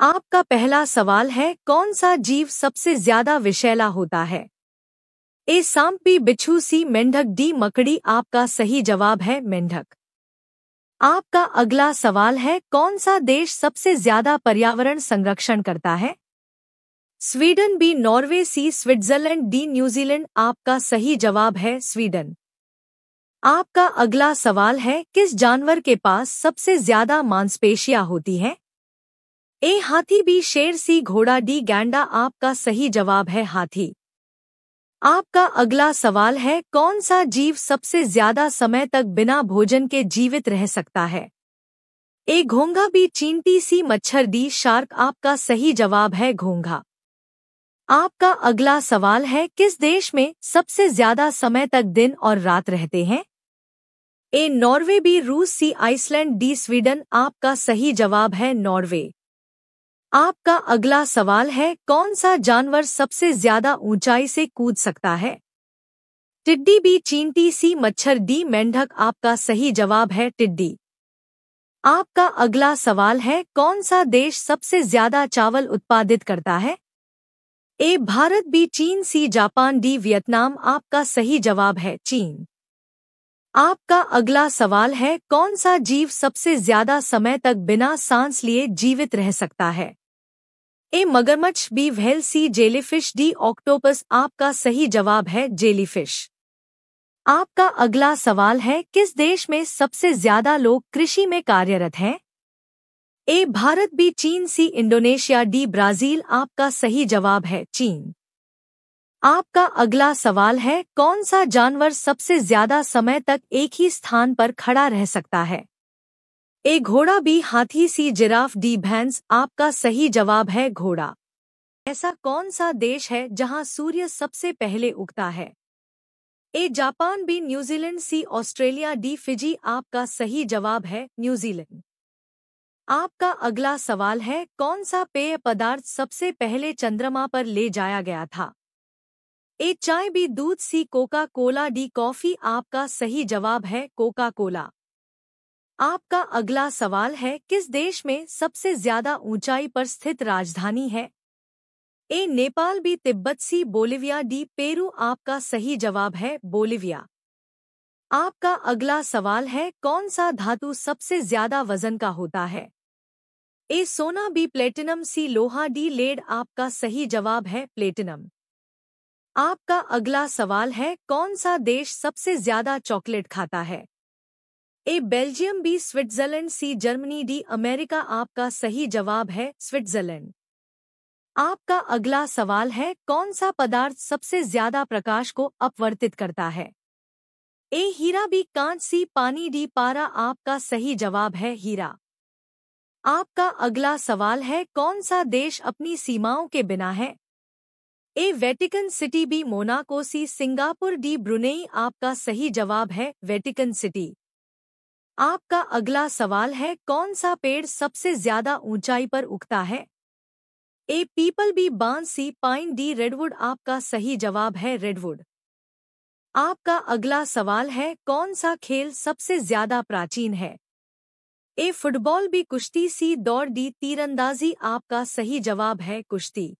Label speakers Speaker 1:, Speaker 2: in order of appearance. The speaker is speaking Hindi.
Speaker 1: आपका पहला सवाल है, कौन सा जीव सबसे ज्यादा विषैला होता है? ए सांप, बी बिच्छू, सी मेंढक, डी मकड़ी। आपका सही जवाब है मेंढक। आपका अगला सवाल है, कौन सा देश सबसे ज्यादा पर्यावरण संरक्षण करता है? स्वीडन, बी नॉर्वे, सी स्विट्जरलैंड, डी न्यूजीलैंड। आपका सही जवाब है स्वीडन। आपका अगला सवाल है, किस जानवर के पास सबसे ज्यादा मांसपेशियां होती हैं? ए हाथी, बी शेर, सी घोड़ा, डी गैंडा। आपका सही जवाब है हाथी। आपका अगला सवाल है, कौन सा जीव सबसे ज्यादा समय तक बिना भोजन के जीवित रह सकता है? ए घोंघा, बी चींटी, सी मच्छर, डी शार्क। आपका सही जवाब है घोंघा। आपका अगला सवाल है, किस देश में सबसे ज्यादा समय तक दिन और रात रहते हैं? ए नॉर्वे, बी रूस, सी आइसलैंड, डी स्वीडन। आपका सही जवाब है नॉर्वे। आपका अगला सवाल है, कौन सा जानवर सबसे ज्यादा ऊंचाई से कूद सकता है? टिड्डी, बी चींटी, सी मच्छर, डी मेंढक। आपका सही जवाब है टिड्डी। आपका अगला सवाल है, कौन सा देश सबसे ज्यादा चावल उत्पादित करता है? ए भारत, बी चीन, सी जापान, डी वियतनाम। आपका सही जवाब है चीन। आपका अगला सवाल है, कौन सा जीव सबसे ज्यादा समय तक बिना सांस लिए जीवित रह सकता है? ए मगरमच्छ, बी व्हेल, सी जेलीफिश, डी ऑक्टोपस। आपका सही जवाब है जेलीफिश। आपका अगला सवाल है, किस देश में सबसे ज्यादा लोग कृषि में कार्यरत हैं? ए भारत, बी चीन, सी इंडोनेशिया, डी ब्राजील। आपका सही जवाब है चीन। आपका अगला सवाल है, कौन सा जानवर सबसे ज्यादा समय तक एक ही स्थान पर खड़ा रह सकता है? ए घोड़ा, बी हाथी, सी जिराफ, डी भैंस। आपका सही जवाब है घोड़ा। ऐसा कौन सा देश है जहां सूर्य सबसे पहले उगता है? A Japan, B New Zealand, C Australia, D Fiji. आपका सही जवाब है न्यूजीलैंड। आपका अगला सवाल है, कौन सा पेय पदार्थ सबसे पहले चंद्रमा पर ले जाया गया था? ए चाय, बी दूध, सी कोका कोला, डी कॉफी। आपका सही जवाब है कोका कोला। आपका अगला सवाल है, किस देश में सबसे ज्यादा ऊंचाई पर स्थित राजधानी है? ए नेपाल, बी तिब्बत, सी बोलिविया, डी पेरू। आपका सही जवाब है बोलिविया। आपका अगला सवाल है, कौन सा धातु सबसे ज्यादा वजन का होता है? ए सोना, बी प्लेटिनम, सी लोहा, डी लेड। आपका सही जवाब है प्लेटिनम। आपका अगला सवाल है, कौन सा देश सबसे ज्यादा चॉकलेट खाता है? A Belgium, B Switzerland, C Germany, D America. आपका सही जवाब है स्विट्जरलैंड। आपका अगला सवाल है, कौन सा पदार्थ सबसे ज्यादा प्रकाश को अपवर्तित करता है? ए हीरा, बी कांच, सी पानी, डी पारा। आपका सही जवाब है हीरा। आपका अगला सवाल है, कौन सा देश अपनी सीमाओं के बिना है? A Vatican City, B Monaco, C Singapore, D Brunei. आपका सही जवाब है वेटिकन सिटी। आपका अगला सवाल है, कौन सा पेड़ सबसे ज्यादा ऊंचाई पर उगता है? ए पीपल, बी बांस, सी पाइन, डी रेडवुड। आपका सही जवाब है रेडवुड। आपका अगला सवाल है, कौन सा खेल सबसे ज्यादा प्राचीन है? ए फुटबॉल, बी कुश्ती, सी दौड़, डी तीरंदाजी। आपका सही जवाब है कुश्ती।